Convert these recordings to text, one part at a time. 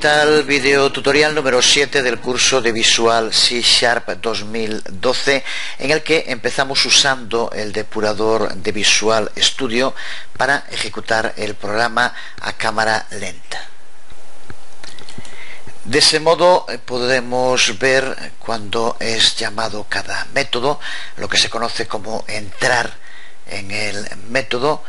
tal? Video tutorial número 7 del curso de Visual C# 2012, en el que empezamos usando el depurador de Visual Studio para ejecutar el programa a cámara lenta. De ese modo podemos ver cuando es llamado cada método, lo que se conoce como entrar en el método.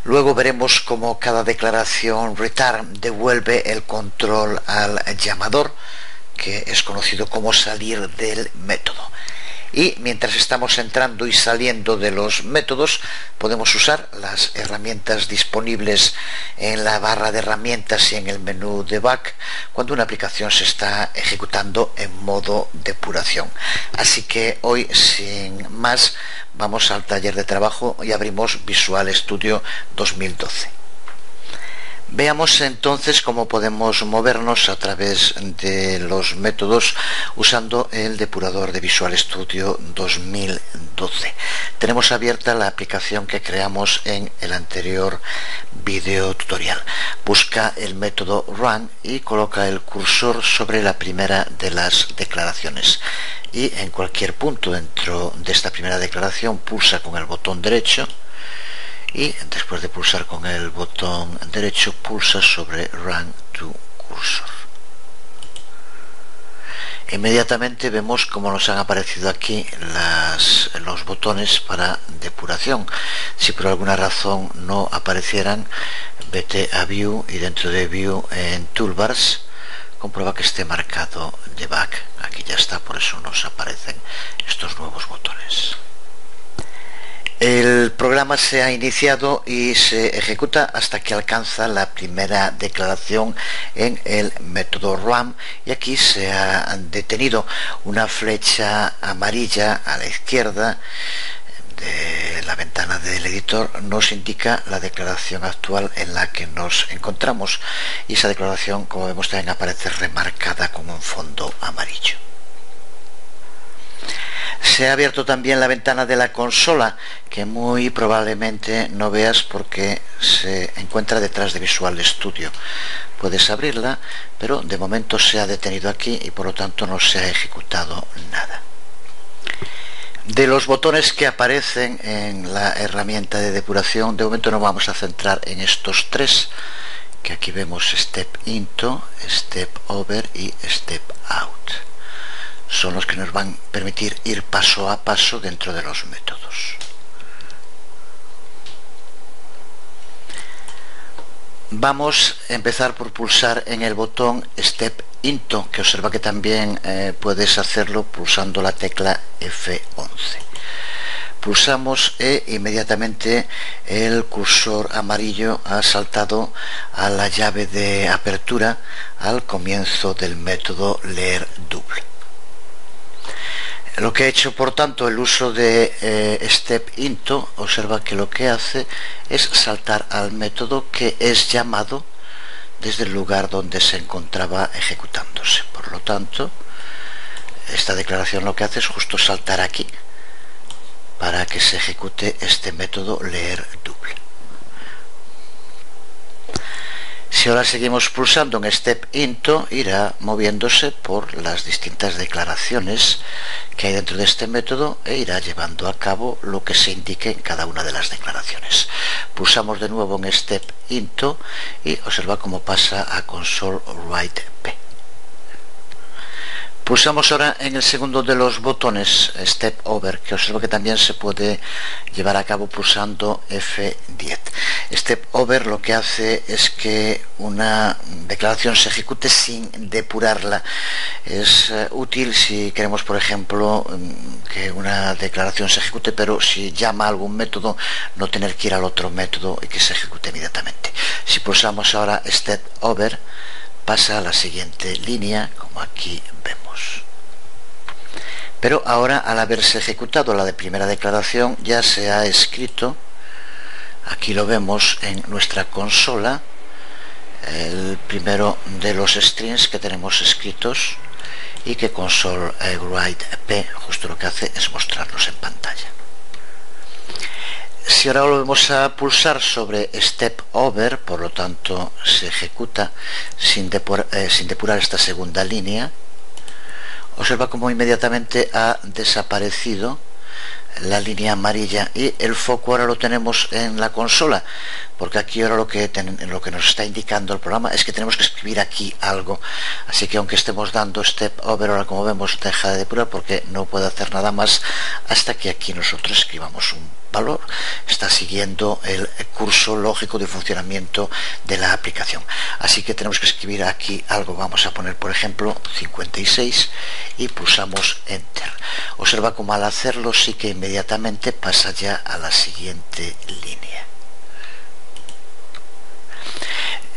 Luego veremos cómo cada declaración return devuelve el control al llamador, que es conocido como salir del método. Y mientras estamos entrando y saliendo de los métodos, podemos usar las herramientas disponibles en la barra de herramientas y en el menú debug cuando una aplicación se está ejecutando en modo depuración. Así que hoy, sin más, vamos al taller de trabajo y abrimos Visual Studio 2012. Veamos entonces cómo podemos movernos a través de los métodos usando el depurador de Visual Studio 2012. Tenemos abierta la aplicación que creamos en el anterior video tutorial. Busca el método run y coloca el cursor sobre la primera de las declaraciones. Y en cualquier punto dentro de esta primera declaración pulsa con el botón derecho. Y después de pulsar con el botón derecho, pulsa sobre Run to Cursor. Inmediatamente vemos cómo nos han aparecido aquí los botones para depuración. Si por alguna razón no aparecieran, vete a View y dentro de View en Toolbars comprueba que esté marcado Debug. Aquí ya está, por eso nos aparecen estos nuevos botones. El programa se ha iniciado y se ejecuta hasta que alcanza la primera declaración en el método run, y aquí se ha detenido. Una flecha amarilla a la izquierda de la ventana del editor nos indica la declaración actual en la que nos encontramos, y esa declaración, como vemos, también aparece remarcada con un fondo amarillo. Se ha abierto también la ventana de la consola, que muy probablemente no veas porque se encuentra detrás de Visual Studio. Puedes abrirla, pero de momento se ha detenido aquí y por lo tanto no se ha ejecutado nada. De los botones que aparecen en la herramienta de depuración, de momento nos vamos a centrar en estos tres, que aquí vemos Step Into, Step Over y Step Out. Son los que nos van a permitir ir paso a paso dentro de los métodos. Vamos a empezar por pulsar en el botón Step Into, que observa que también puedes hacerlo pulsando la tecla F11. Pulsamos e inmediatamente el cursor amarillo ha saltado a la llave de apertura al comienzo del método leer double. Lo que ha hecho, por tanto, el uso de Step Into, observa que lo que hace es saltar al método que es llamado desde el lugar donde se encontraba ejecutándose. Por lo tanto, esta declaración lo que hace es justo saltar aquí para que se ejecute este método leer double. Si ahora seguimos pulsando en Step Into, irá moviéndose por las distintas declaraciones que hay dentro de este método e irá llevando a cabo lo que se indique en cada una de las declaraciones. Pulsamos de nuevo en Step Into y observa cómo pasa a Console Write P. Pulsamos ahora en el segundo de los botones, Step Over, que observa que también se puede llevar a cabo pulsando F10. Step Over lo que hace es que una declaración se ejecute sin depurarla. Es útil si queremos, por ejemplo, que una declaración se ejecute, pero si llama a algún método, no tener que ir al otro método y que se ejecute inmediatamente. Si pulsamos ahora Step Over, pasa a la siguiente línea, como aquí vemos. Pero ahora, al haberse ejecutado la de primera declaración, ya se ha escrito, aquí lo vemos en nuestra consola, el primero de los strings que tenemos escritos y que Console Write P justo lo que hace es mostrarlos en pantalla. Si ahora volvemos a pulsar sobre Step Over, por lo tanto se ejecuta sin depurar esta segunda línea, observa cómo inmediatamente ha desaparecido la línea amarilla y el foco ahora lo tenemos en la consola, porque aquí ahora lo que nos está indicando el programa es que tenemos que escribir aquí algo. Así que aunque estemos dando Step Over, ahora como vemos deja de depurar porque no puede hacer nada más hasta que aquí nosotros escribamos un valor. Está siguiendo el curso lógico de funcionamiento de la aplicación. Así que tenemos que escribir aquí algo. Vamos a poner, por ejemplo, 56 y pulsamos Enter. Observa cómo al hacerlo sí que inmediatamente pasa ya a la siguiente línea.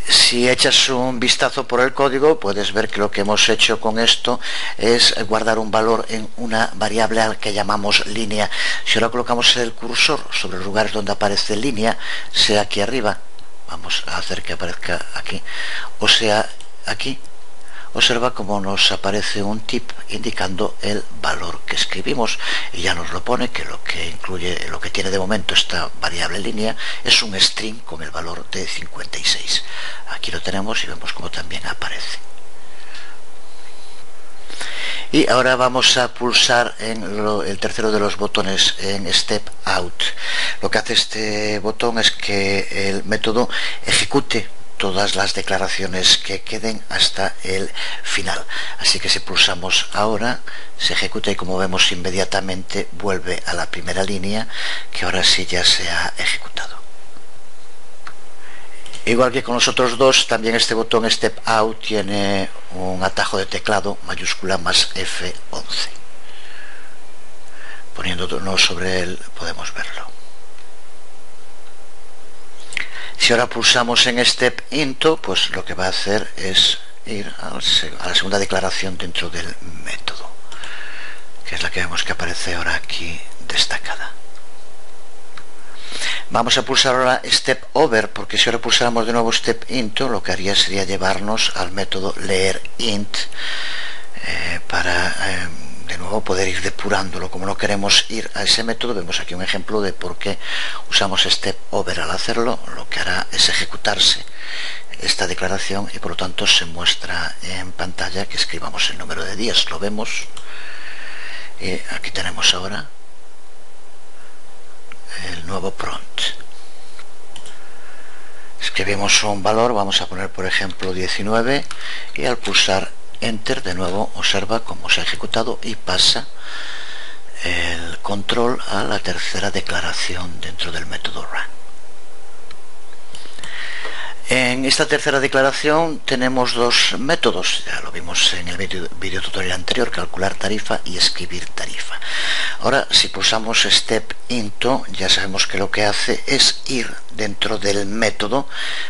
Si echas un vistazo por el código, puedes ver que lo que hemos hecho con esto es guardar un valor en una variable al que llamamos línea. Si ahora colocamos el cursor sobre los lugares donde aparece línea, sea aquí arriba, vamos a hacer que aparezca aquí, o sea aquí, observa cómo nos aparece un tip indicando el valor que escribimos y ya nos lo pone, que lo que tiene de momento esta variable línea es un string con el valor de 56. Aquí lo tenemos y vemos cómo también aparece. Y ahora vamos a pulsar en el tercero de los botones, en Step Out. Lo que hace este botón es que el método ejecute todas las declaraciones que queden hasta el final. Así que si pulsamos ahora, se ejecuta y como vemos inmediatamente vuelve a la primera línea, que ahora sí ya se ha ejecutado. Igual que con los otros dos, también este botón Step Out tiene un atajo de teclado mayúscula más F11. Poniéndonos sobre él podemos verlo. Si ahora pulsamos en Step Into, pues lo que va a hacer es ir a la segunda declaración dentro del método, que es la que vemos que aparece ahora aquí destacada. Vamos a pulsar ahora Step Over, porque si ahora pulsáramos de nuevo Step Into, lo que haría sería llevarnos al método leerInt para de nuevo poder ir depurándolo. Como no queremos ir a ese método, vemos aquí un ejemplo de por qué usamos Step Over al hacerlo. Lo que hará es ejecutarse esta declaración y por lo tanto se muestra en pantalla que escribamos el número de días. Lo vemos y aquí tenemos ahora el nuevo prompt. Escribimos un valor, vamos a poner por ejemplo 19 y al pulsar Enter de nuevo observa cómo se ha ejecutado y pasa el control a la tercera declaración dentro del método run. En esta tercera declaración tenemos dos métodos, ya lo vimos en el video tutorial anterior, calcular tarifa y escribir tarifa. Ahora si pulsamos Step Into ya sabemos que lo que hace es ir dentro del método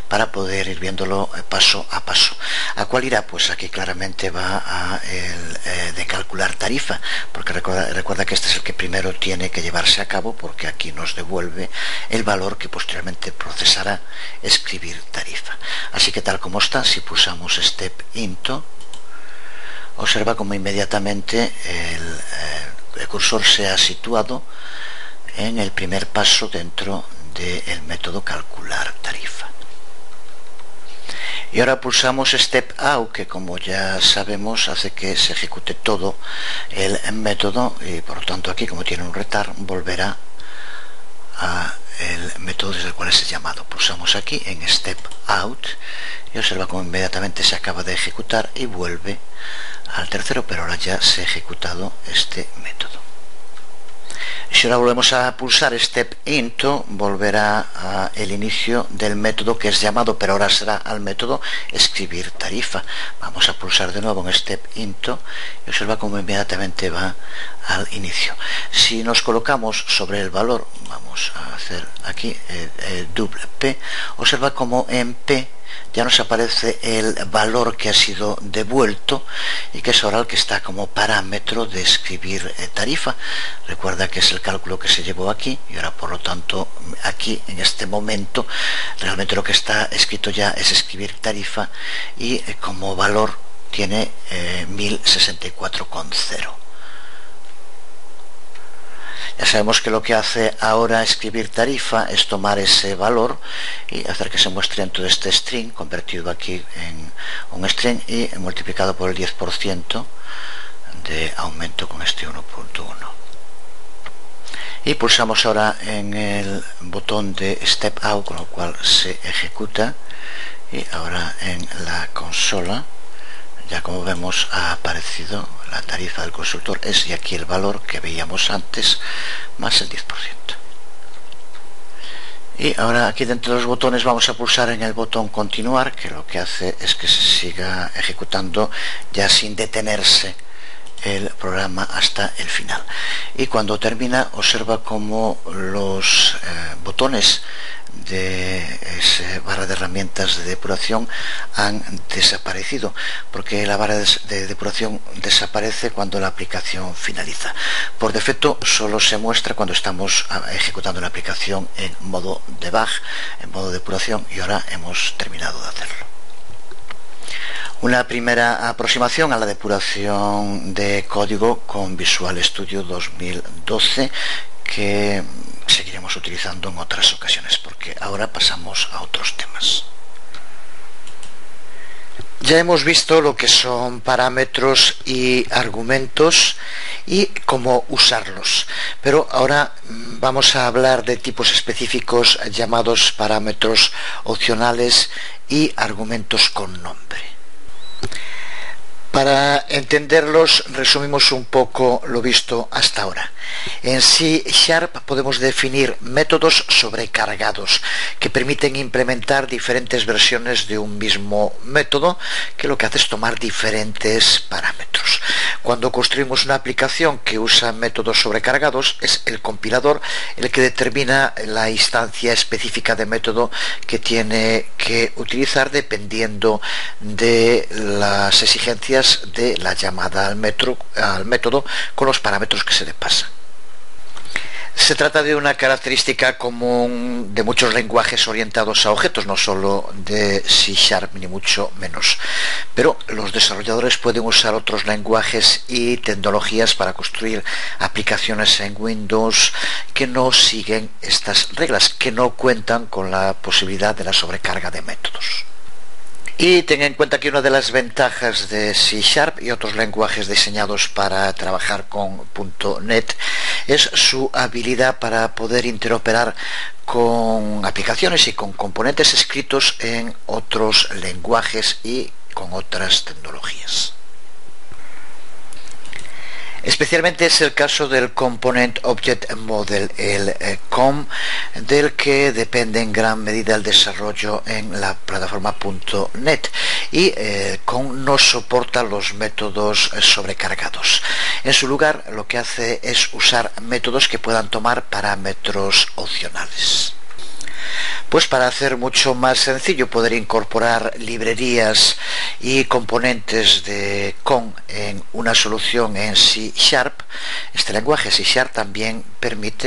para poder ir viéndolo paso a paso. ¿A cuál irá? Pues aquí claramente va a el de calcular tarifa, porque recuerda que este es el que primero tiene que llevarse a cabo, porque aquí nos devuelve el valor que posteriormente procesará escribir tarifa. Así que tal como está, si pulsamos Step Into, observa como inmediatamente el cursor se ha situado en el primer paso dentro del método calcular tarifa. Y ahora pulsamos Step Out, que como ya sabemos hace que se ejecute todo el método y por lo tanto aquí, como tiene un retar, volverá a el método desde el cual es llamado. Pulsamos aquí en Step Out y observa cómo inmediatamente se acaba de ejecutar y vuelve al tercero, pero ahora ya se ha ejecutado este método. Si ahora volvemos a pulsar Step Into, volverá a el inicio del método que es llamado, pero ahora será al método escribir tarifa. Vamos a pulsar de nuevo en Step Into y observa cómo inmediatamente va al inicio. Si nos colocamos sobre el valor, vamos a hacer aquí doble P, observa cómo en P ya nos aparece el valor que ha sido devuelto y que es ahora el que está como parámetro de escribir tarifa. Recuerda que es el cálculo que se llevó aquí y ahora por lo tanto aquí en este momento realmente lo que está escrito ya es escribir tarifa y como valor tiene 1064,0. Ya sabemos que lo que hace ahora escribir tarifa es tomar ese valor y hacer que se muestre dentro de este string, convertido aquí en un string y multiplicado por el 10% de aumento con este 1.1. Y pulsamos ahora en el botón de Step Out, con lo cual se ejecuta, y ahora en la consola, ya como vemos, ha aparecido la tarifa del consultor, y aquí el valor que veíamos antes, más el 10%. Y ahora aquí dentro de los botones vamos a pulsar en el botón continuar, que lo que hace es que se siga ejecutando ya sin detenerse el programa hasta el final. Y cuando termina, observa cómo los botones de esa barra de herramientas de depuración han desaparecido, porque la barra de depuración desaparece cuando la aplicación finaliza. Por defecto solo se muestra cuando estamos ejecutando la aplicación en modo debug, en modo depuración, y ahora hemos terminado de hacerlo. Una primera aproximación a la depuración de código con Visual Studio 2012 que seguiremos utilizando en otras ocasiones, porque ahora pasamos a otros temas. Ya hemos visto lo que son parámetros y argumentos y cómo usarlos, pero ahora vamos a hablar de tipos específicos llamados parámetros opcionales y argumentos con nombre. Para entenderlos, resumimos un poco lo visto hasta ahora. En C# podemos definir métodos sobrecargados que permiten implementar diferentes versiones de un mismo método, que lo que hace es tomar diferentes parámetros. Cuando construimos una aplicación que usa métodos sobrecargados, es el compilador el que determina la instancia específica de método que tiene que utilizar dependiendo de las exigencias de la llamada al método con los parámetros que se le pasan. Se trata de una característica común de muchos lenguajes orientados a objetos, no solo de C# ni mucho menos, pero los desarrolladores pueden usar otros lenguajes y tecnologías para construir aplicaciones en Windows que no siguen estas reglas, que no cuentan con la posibilidad de la sobrecarga de métodos. Y ten en cuenta que una de las ventajas de C# y otros lenguajes diseñados para trabajar con .NET es su habilidad para poder interoperar con aplicaciones y con componentes escritos en otros lenguajes y con otras tecnologías. Especialmente es el caso del Component Object Model, el COM, del que depende en gran medida el desarrollo en la plataforma .NET, y COM no soporta los métodos sobrecargados. En su lugar, lo que hace es usar métodos que puedan tomar parámetros opcionales. Pues para hacer mucho más sencillo poder incorporar librerías y componentes de COM en una solución en C#, este lenguaje C# también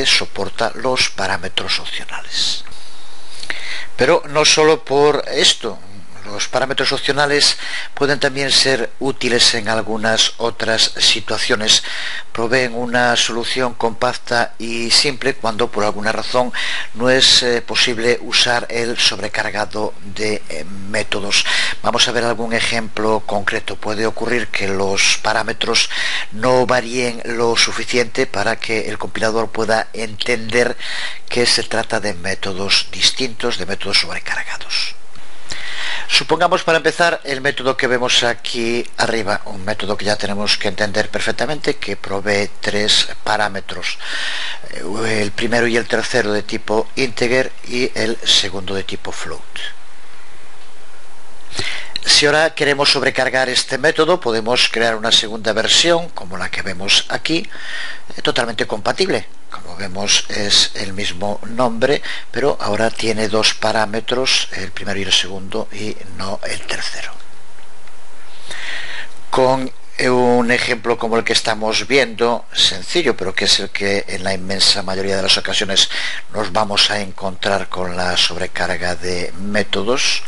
soporta los parámetros opcionales. Pero no solo por esto. Los parámetros opcionales pueden también ser útiles en algunas otras situaciones. Proveen una solución compacta y simple cuando por alguna razón no es posible usar el sobrecargado de métodos. Vamos a ver algún ejemplo concreto. Puede ocurrir que los parámetros no varíen lo suficiente para que el compilador pueda entender que se trata de métodos distintos, de métodos sobrecargados. Supongamos, para empezar, el método que vemos aquí arriba, un método que ya tenemos que entender perfectamente, que provee tres parámetros, el primero y el tercero de tipo integer y el segundo de tipo float. Si ahora queremos sobrecargar este método, podemos crear una segunda versión, como la que vemos aquí, totalmente compatible. Como vemos, es el mismo nombre, pero ahora tiene dos parámetros, el primero y el segundo, y no el tercero. Con un ejemplo como el que estamos viendo, sencillo, pero que es el que en la inmensa mayoría de las ocasiones nos vamos a encontrar con la sobrecarga de métodos,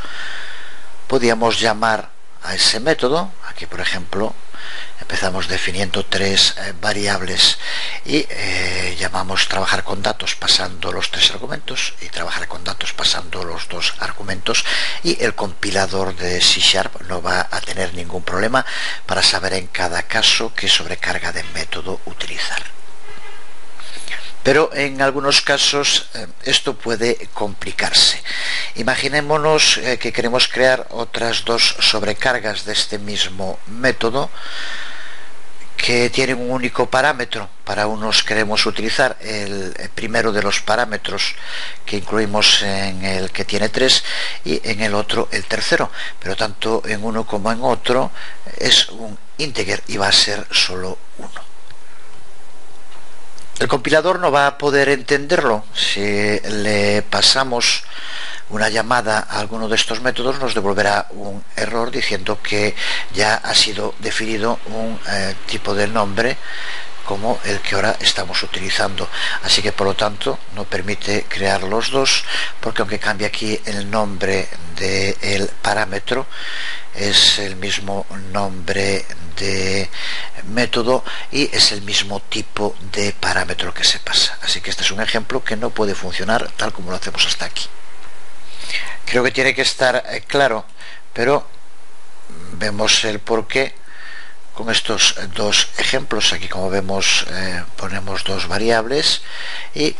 podríamos llamar a ese método. Aquí, por ejemplo, empezamos definiendo tres variables. y llamamos trabajar con datos pasando los 3 argumentos y trabajar con datos pasando los 2 argumentos, y el compilador de C# no va a tener ningún problema para saber en cada caso qué sobrecarga de método utilizar. Pero en algunos casos esto puede complicarse. Imaginémonos que queremos crear otras 2 sobrecargas de este mismo método que tienen un único parámetro. Para unos queremos utilizar el primero de los parámetros que incluimos en el que tiene 3 y en el otro el tercero, pero tanto en uno como en otro es un integer y va a ser solo 1. El compilador no va a poder entenderlo. Si le pasamos una llamada a alguno de estos métodos, nos devolverá un error diciendo que ya ha sido definido un tipo de nombre como el que ahora estamos utilizando. Así que por lo tanto no permite crear los 2, porque aunque cambie aquí el nombre del parámetro, es el mismo nombre de método y es el mismo tipo de parámetro que se pasa. Así que este es un ejemplo que no puede funcionar tal como lo hacemos hasta aquí. Creo que tiene que estar claro, pero vemos el porqué con estos 2 ejemplos. Aquí, como vemos, ponemos 2 variables y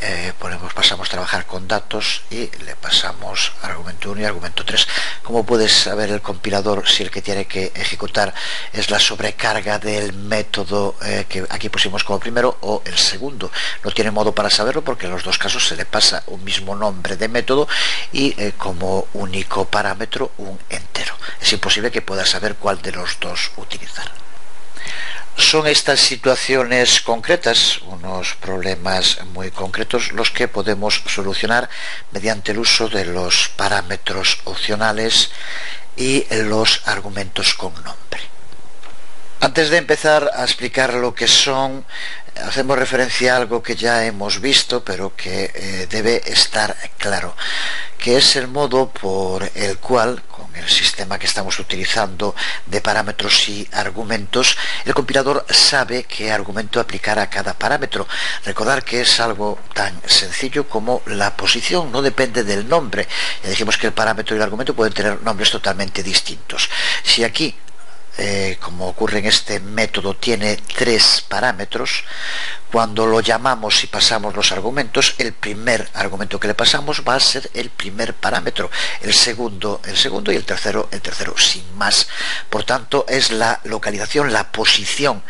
pasamos a trabajar con datos y le pasamos argumento 1 y argumento 3. ¿Cómo puede saber el compilador si el que tiene que ejecutar es la sobrecarga del método que aquí pusimos como primero o el segundo? No tiene modo para saberlo porque en los 2 casos se le pasa un mismo nombre de método y como único parámetro un entero. Es imposible que pueda saber cuál de los 2 utilizar. Son estas situaciones concretas, unos problemas muy concretos, los que podemos solucionar mediante el uso de los parámetros opcionales y los argumentos con nombre. Antes de empezar a explicar lo que son, hacemos referencia a algo que ya hemos visto, pero que debe estar claro, que es el modo por el cual, con el sistema que estamos utilizando de parámetros y argumentos, el compilador sabe qué argumento aplicar a cada parámetro. Recordar que es algo tan sencillo como la posición, no depende del nombre. Ya dijimos que el parámetro y el argumento pueden tener nombres totalmente distintos. Si aquí como ocurre en este método, tiene 3 parámetros, cuando lo llamamos y pasamos los argumentos, el primer argumento que le pasamos va a ser el primer parámetro, el segundo y el tercero, sin más. Por tanto, es la localización, la posición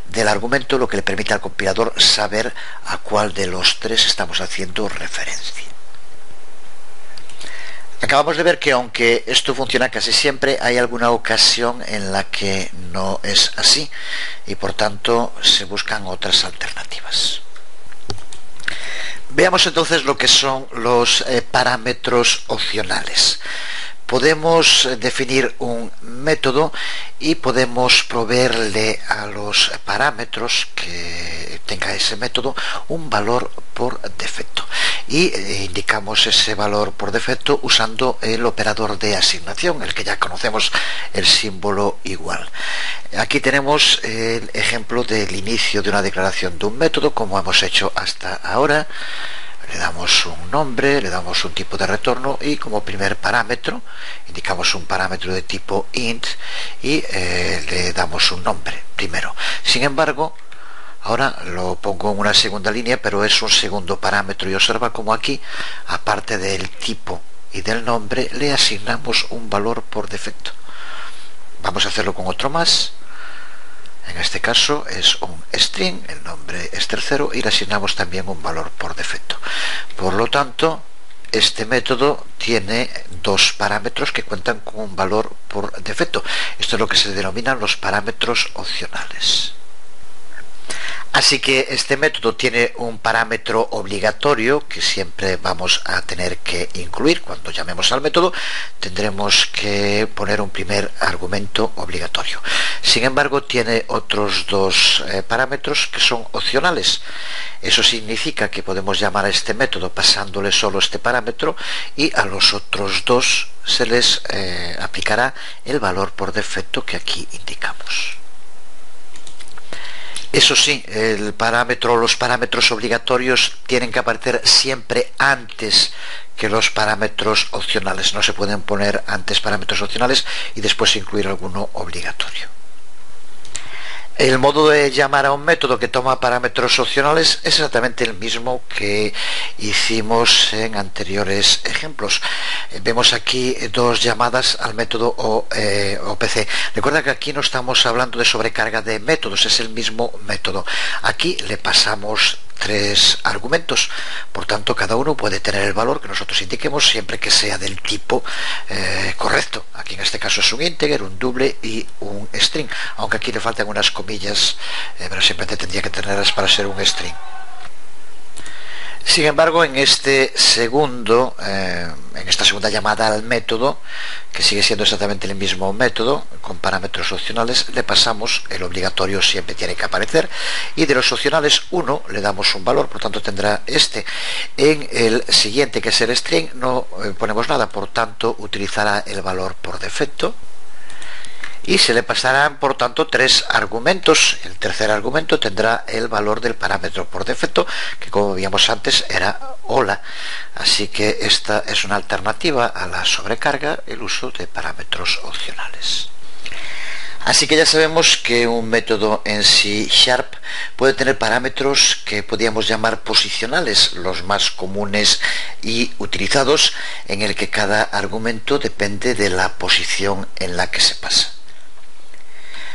del argumento lo que le permite al compilador saber a cuál de los 3 estamos haciendo referencia. Acabamos de ver que aunque esto funciona casi siempre, hay alguna ocasión en la que no es así y por tanto se buscan otras alternativas. Veamos entonces lo que son los parámetros opcionales. Podemos definir un método y podemos proveerle a los parámetros que tenga ese método un valor por defecto y indicamos ese valor por defecto usando el operador de asignación, el que ya conocemos, el símbolo igual. Aquí tenemos el ejemplo del inicio de una declaración de un método, como hemos hecho hasta ahora. Le damos un nombre, le damos un tipo de retorno y como primer parámetro indicamos un parámetro de tipo int y le damos un nombre primero. Sin embargo, ahora lo pongo en una segunda línea, pero es un segundo parámetro y observa como aquí, aparte del tipo y del nombre, le asignamos un valor por defecto. Vamos a hacerlo con otro más. En este caso es un string, el nombre es tercero y le asignamos también un valor por defecto. Por lo tanto, este método tiene 2 parámetros que cuentan con un valor por defecto. Esto es lo que se denominan los parámetros opcionales. Así que este método tiene un parámetro obligatorio que siempre vamos a tener que incluir. Cuando llamemos al método tendremos que poner un primer argumento obligatorio. Sin embargo, tiene otros 2 parámetros que son opcionales. Eso significa que podemos llamar a este método pasándole solo este parámetro y a los otros 2 se les aplicará el valor por defecto que aquí indicamos. Eso sí, los parámetros obligatorios tienen que aparecer siempre antes que los parámetros opcionales. No se pueden poner antes parámetros opcionales y después incluir alguno obligatorio. El modo de llamar a un método que toma parámetros opcionales es exactamente el mismo que hicimos en anteriores ejemplos. Vemos aquí dos llamadas al método OPC. Recuerda que aquí no estamos hablando de sobrecarga de métodos, es el mismo método. Aquí le pasamos 3 argumentos, por tanto cada uno puede tener el valor que nosotros indiquemos siempre que sea del tipo correcto. Aquí en este caso es un integer, un double y un string, aunque aquí le faltan unas comillas, pero siempre tendría que tenerlas para ser un string. Sin embargo, en esta segunda llamada al método, que sigue siendo exactamente el mismo método, con parámetros opcionales, le pasamos el obligatorio, siempre tiene que aparecer, y de los opcionales 1 le damos un valor, por tanto tendrá este. En el siguiente, que es el string, no ponemos nada, por tanto utilizará el valor por defecto. Y se le pasarán, por tanto, 3 argumentos. El tercer argumento tendrá el valor del parámetro por defecto, que como veíamos antes era hola. Así que esta es una alternativa a la sobrecarga, el uso de parámetros opcionales. Así que ya sabemos que un método en C# puede tener parámetros que podríamos llamar posicionales, los más comunes y utilizados, en el que cada argumento depende de la posición en la que se pasa.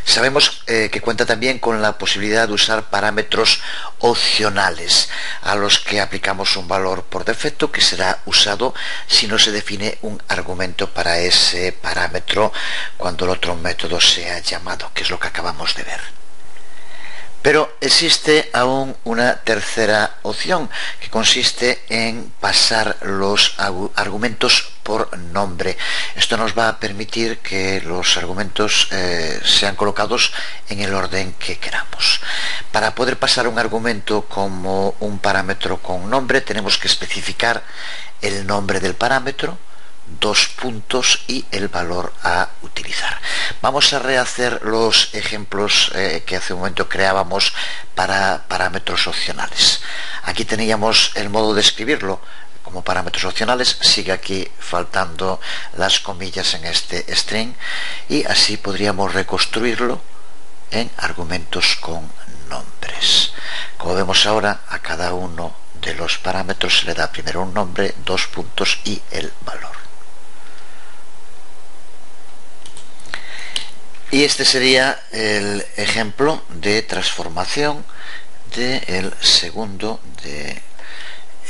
Sabemos que cuenta también con la posibilidad de usar parámetros opcionales, a los que aplicamos un valor por defecto que será usado si no se define un argumento para ese parámetro cuando el otro método sea llamado, que es lo que acabamos de ver. Pero existe aún una tercera opción, que consiste en pasar los argumentos por nombre. Esto nos va a permitir que los argumentos sean colocados en el orden que queramos. Para poder pasar un argumento como un parámetro con nombre, tenemos que especificar el nombre del parámetro, 2 puntos y el valor a utilizar. Vamos a rehacer los ejemplos que hace un momento creábamos para parámetros opcionales. Aquí teníamos el modo de escribirlo como parámetros opcionales, sigue aquí faltando las comillas en este string, y así podríamos reconstruirlo en argumentos con nombres. Como vemos ahora, a cada uno de los parámetros se le da primero un nombre, 2 puntos y el valor. Y este sería el ejemplo de transformación del segundo de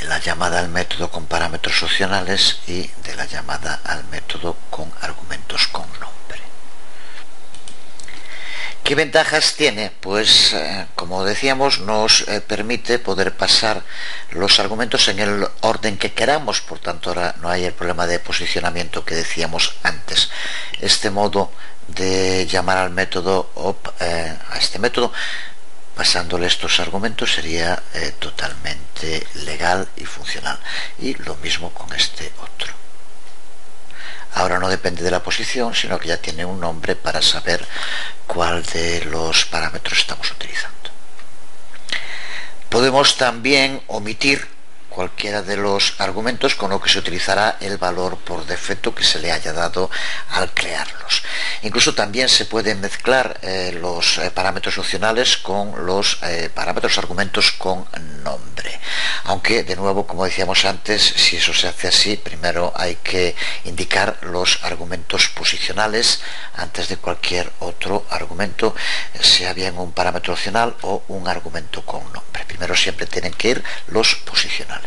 la llamada al método con parámetros opcionales y de la llamada al método con argumentos con nombre. ¿Qué ventajas tiene? Pues como decíamos, nos permite poder pasar los argumentos en el orden que queramos, por tanto ahora no hay el problema de posicionamiento que decíamos antes. Este modo de llamar al método a este método pasándole estos argumentos sería totalmente legal y funcional, y lo mismo con este otro. Ahora no depende de la posición, sino que ya tiene un nombre para saber cuál de los parámetros estamos utilizando. Podemos también omitir cualquiera de los argumentos, con lo que se utilizará el valor por defecto que se le haya dado al crearlos. Incluso también se pueden mezclar los parámetros opcionales con los parámetros argumentos con nombre, aunque de nuevo, como decíamos antes, si eso se hace así, primero hay que indicar los argumentos posicionales antes de cualquier otro argumento, sea bien un parámetro opcional o un argumento con nombre. Primero siempre tienen que ir los posicionales.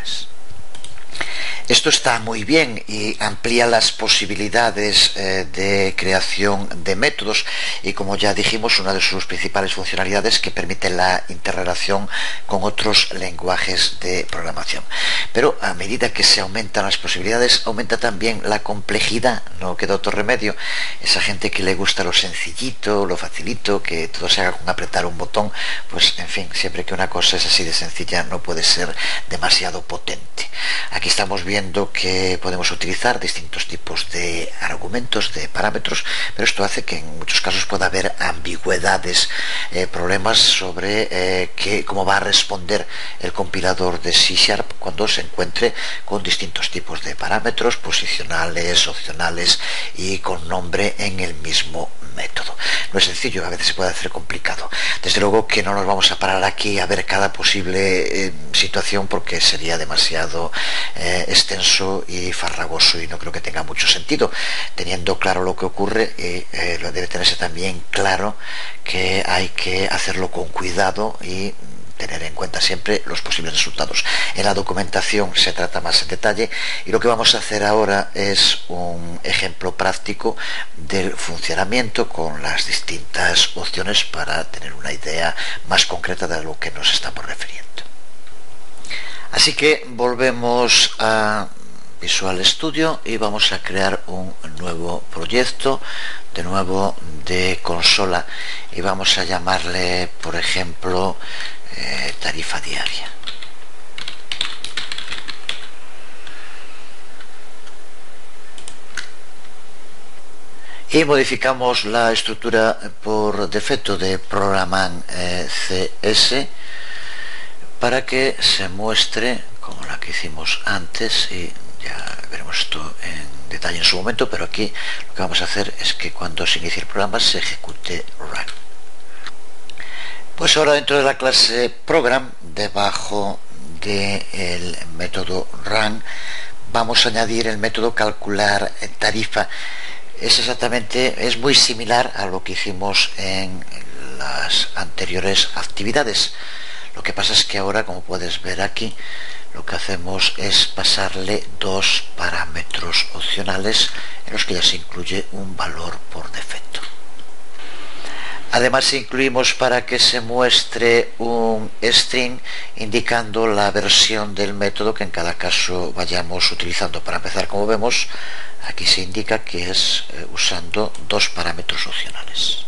Esto está muy bien y amplía las posibilidades de creación de métodos, y como ya dijimos, una de sus principales funcionalidades que permite la interrelación con otros lenguajes de programación. Pero a medida que se aumentan las posibilidades, aumenta también la complejidad, no queda otro remedio. Esa gente que le gusta lo sencillito, lo facilito, que todo se haga con apretar un botón, pues en fin, siempre que una cosa es así de sencilla no puede ser demasiado potente. Aquí estamos viendo que podemos utilizar distintos tipos de argumentos, de parámetros, pero esto hace que en muchos casos pueda haber ambigüedades, problemas sobre cómo va a responder el compilador de C# cuando se encuentre con distintos tipos de parámetros, posicionales, opcionales y con nombre en el mismo método. No es sencillo, a veces se puede hacer complicado. Desde luego que no nos vamos a parar aquí a ver cada posible situación, porque sería demasiado extenso y farragoso y no creo que tenga mucho sentido. Teniendo claro lo que ocurre, lo debe tenerse también claro que hay que hacerlo con cuidado y tener en cuenta siempre los posibles resultados. En la documentación se trata más en detalle, y lo que vamos a hacer ahora es un ejemplo práctico del funcionamiento con las distintas opciones para tener una idea más concreta de lo que nos estamos refiriendo. Así que volvemos a Visual Studio y vamos a crear un nuevo proyecto, de nuevo de consola, y vamos a llamarle, por ejemplo, tarifa diaria. Y modificamos la estructura por defecto de Programan CS para que se muestre como la que hicimos antes, y ya veremos esto en detalle en su momento, pero aquí lo que vamos a hacer es que cuando se inicie el programa se ejecute run. Pues ahora, dentro de la clase program, debajo del método run, vamos a añadir el método calcular tarifa. Es muy similar a lo que hicimos en las anteriores actividades. Lo que pasa es que ahora, como puedes ver aquí, lo que hacemos es pasarle dos parámetros opcionales en los que ya se incluye un valor por defecto. Además, incluimos para que se muestre un string indicando la versión del método que en cada caso vayamos utilizando. Para empezar, como vemos, aquí se indica que es usando dos parámetros opcionales.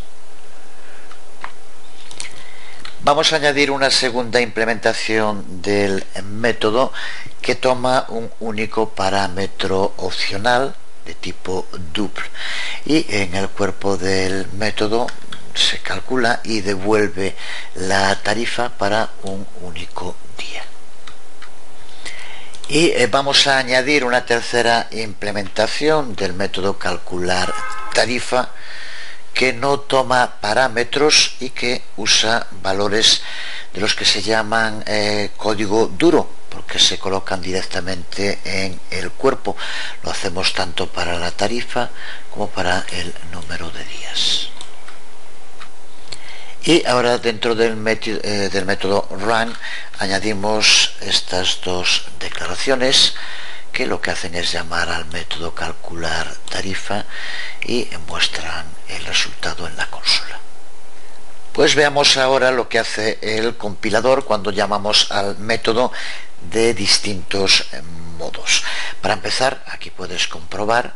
Vamos a añadir una segunda implementación del método que toma un único parámetro opcional de tipo duple, y en el cuerpo del método se calcula y devuelve la tarifa para un único día. Y vamos a añadir una tercera implementación del método calcular tarifa que no toma parámetros y que usa valores de los que se llaman código duro, porque se colocan directamente en el cuerpo. Lo hacemos tanto para la tarifa como para el número de días. Y ahora, dentro del método run, añadimos estas dos declaraciones que lo que hacen es llamar al método calcular tarifa y muestran el resultado en la consola. Pues veamos ahora lo que hace el compilador cuando llamamos al método de distintos modos. Para empezar, aquí puedes comprobar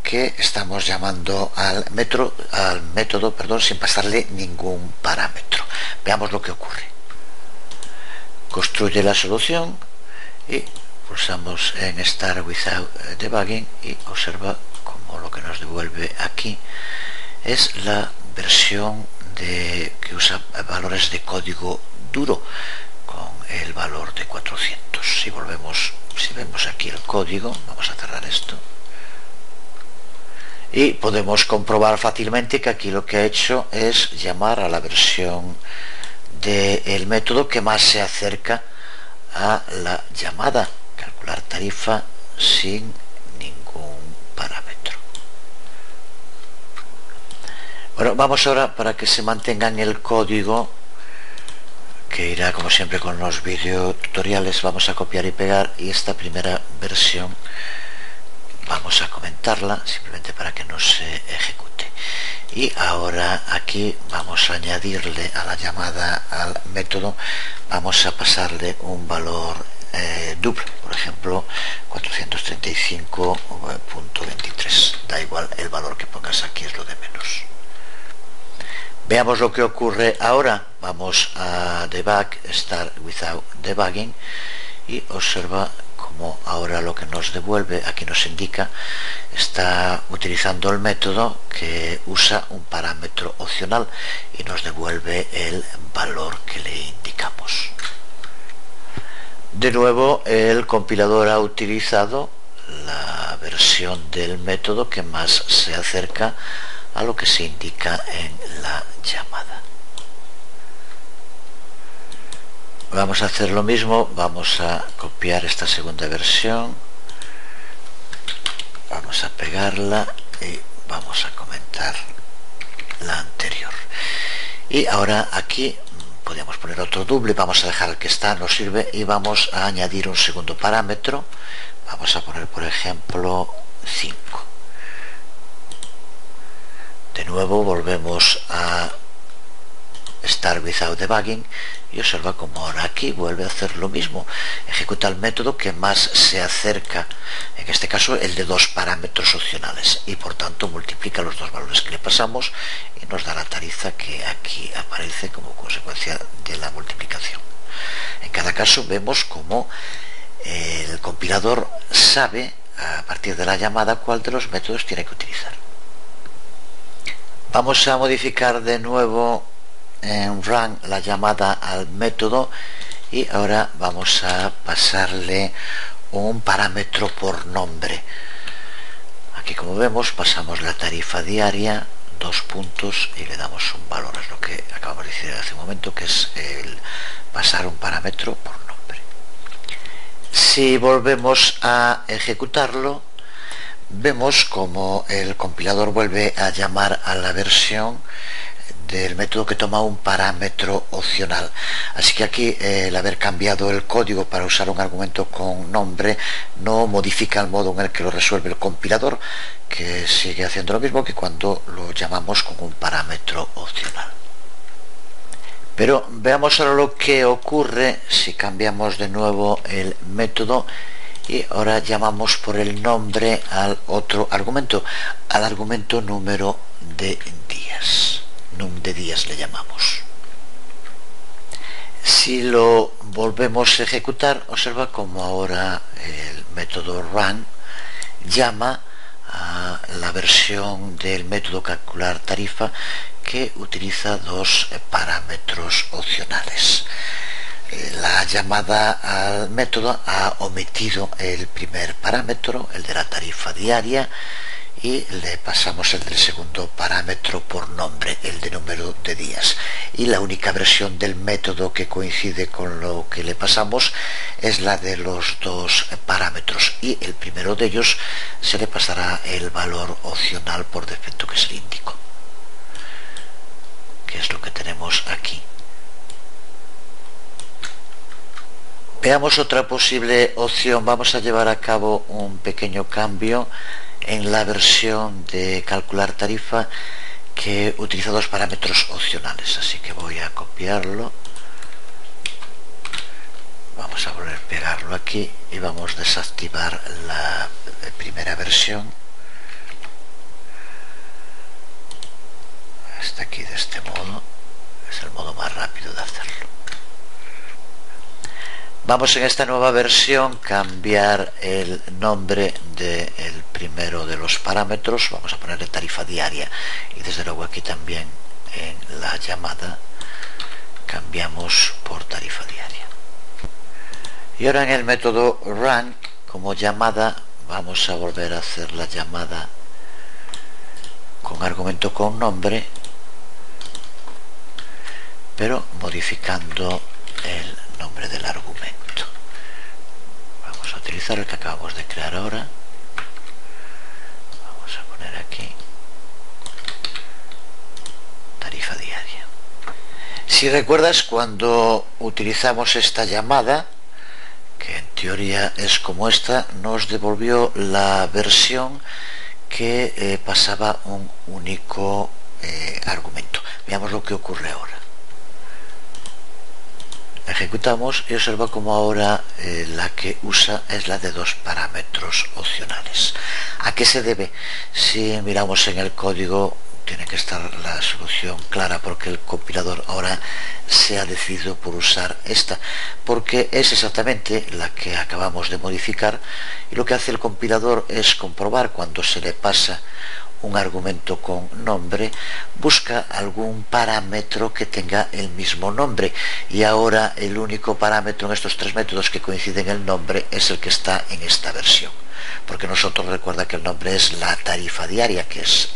que estamos llamando al método sin pasarle ningún parámetro. Veamos lo que ocurre. Construye la solución y pulsamos en Start Without Debugging y observa como lo que nos devuelve aquí es la versión que usa valores de código duro con el valor de 400. Si vemos aquí el código, vamos a cerrar esto, y podemos comprobar fácilmente que aquí lo que ha hecho es llamar a la versión del método que más se acerca a la llamada calcular tarifa sin ningún parámetro. Bueno, vamos ahora, para que se mantenga en el código, que irá como siempre con los videotutoriales, vamos a copiar y pegar, y esta primera versión vamos a comentarla simplemente para que no se ejecute. Y ahora aquí vamos a añadirle a la llamada al método, vamos a pasarle un valor duple, por ejemplo 435.23. Da igual el valor que pongas aquí, es lo de menos. Veamos lo que ocurre ahora. Vamos a Debug, Start Without Debugging, y observa cómo como ahora lo que nos devuelve, aquí nos indica, está utilizando el método que usa un parámetro opcional y nos devuelve el valor que le indicamos. De nuevo, el compilador ha utilizado la versión del método que más se acerca a lo que se indica en la llamada. Vamos a hacer lo mismo, vamos a copiar esta segunda versión, vamos a pegarla y vamos a comentar la anterior. Y ahora aquí podríamos poner otro double, vamos a dejar el que está, nos sirve, y vamos a añadir un segundo parámetro. Vamos a poner, por ejemplo, 5. De nuevo volvemos a Start Without Debugging y observa como ahora aquí vuelve a hacer lo mismo. Ejecuta el método que más se acerca, en este caso el de 2 parámetros opcionales, y por tanto multiplica los 2 valores que le pasamos y nos da la tarifa que aquí aparece como consecuencia de la multiplicación. En cada caso vemos como el compilador sabe a partir de la llamada cuál de los métodos tiene que utilizar. Vamos a modificar de nuevo en run la llamada al método y ahora vamos a pasarle un parámetro por nombre. Aquí, como vemos, pasamos la tarifa diaria, 2 puntos, y le damos un valor. Es lo que acabamos de decir hace un momento, que es el pasar un parámetro por nombre. Si volvemos a ejecutarlo, vemos como el compilador vuelve a llamar a la versión del método que toma un parámetro opcional. Así que aquí el haber cambiado el código para usar un argumento con nombre no modifica el modo en el que lo resuelve el compilador, que sigue haciendo lo mismo que cuando lo llamamos con un parámetro opcional. Pero veamos ahora lo que ocurre si cambiamos de nuevo el método y ahora llamamos por el nombre al otro argumento, al argumento número de días. Num de días le llamamos. Si lo volvemos a ejecutar, observa como ahora el método run llama a la versión del método calcular tarifa que utiliza 2 parámetros opcionales. La llamada al método ha omitido el primer parámetro, el de la tarifa diaria, y le pasamos el del segundo parámetro por nombre, el de número de días. Y la única versión del método que coincide con lo que le pasamos es la de los 2 parámetros, y el primero de ellos se le pasará el valor opcional por defecto que se le indicó, que es lo que tenemos aquí. Veamos otra posible opción. Vamos a llevar a cabo un pequeño cambio en la versión de calcular tarifa que utiliza 2 parámetros opcionales. Así que voy a copiarlo, vamos a volver a pegarlo aquí y vamos a desactivar la primera versión hasta aquí. De este modo es el modo más rápido de hacerlo. Vamos en esta nueva versión cambiar el nombre del primero de los parámetros, vamos a ponerle tarifa diaria, y desde luego aquí también en la llamada cambiamos por tarifa diaria. Y ahora en el método run como llamada vamos a volver a hacer la llamada con argumento con nombre, pero modificando el nombre del argumento. Vamos a utilizar el que acabamos de crear ahora. Vamos a poner aquí tarifa diaria. Si recuerdas, cuando utilizamos esta llamada, que en teoría es como esta, nos devolvió la versión que pasaba un único argumento. Veamos lo que ocurre ahora. Ejecutamos y observa como ahora la que usa es la de 2 parámetros opcionales. ¿A qué se debe? Si miramos en el código tiene que estar la solución clara, porque el compilador ahora se ha decidido por usar esta, porque es exactamente la que acabamos de modificar, y lo que hace el compilador es comprobar cuando se le pasa un argumento con nombre, busca algún parámetro que tenga el mismo nombre, y ahora el único parámetro en estos tres métodos que coinciden en el nombre es el que está en esta versión, porque nosotros, recuerda que el nombre es la tarifa diaria, que es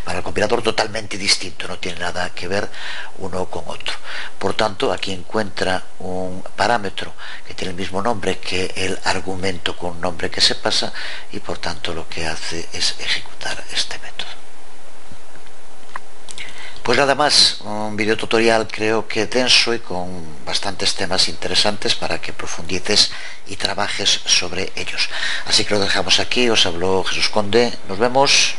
para el compilador totalmente distinto, no tiene nada que ver uno con otro. Por tanto, aquí encuentra un parámetro que tiene el mismo nombre que el argumento con nombre que se pasa, y por tanto lo que hace es ejecutar este método. Pues nada más, un video tutorial creo que denso y con bastantes temas interesantes para que profundices y trabajes sobre ellos. Así que lo dejamos aquí, os habló Jesús Conde, nos vemos.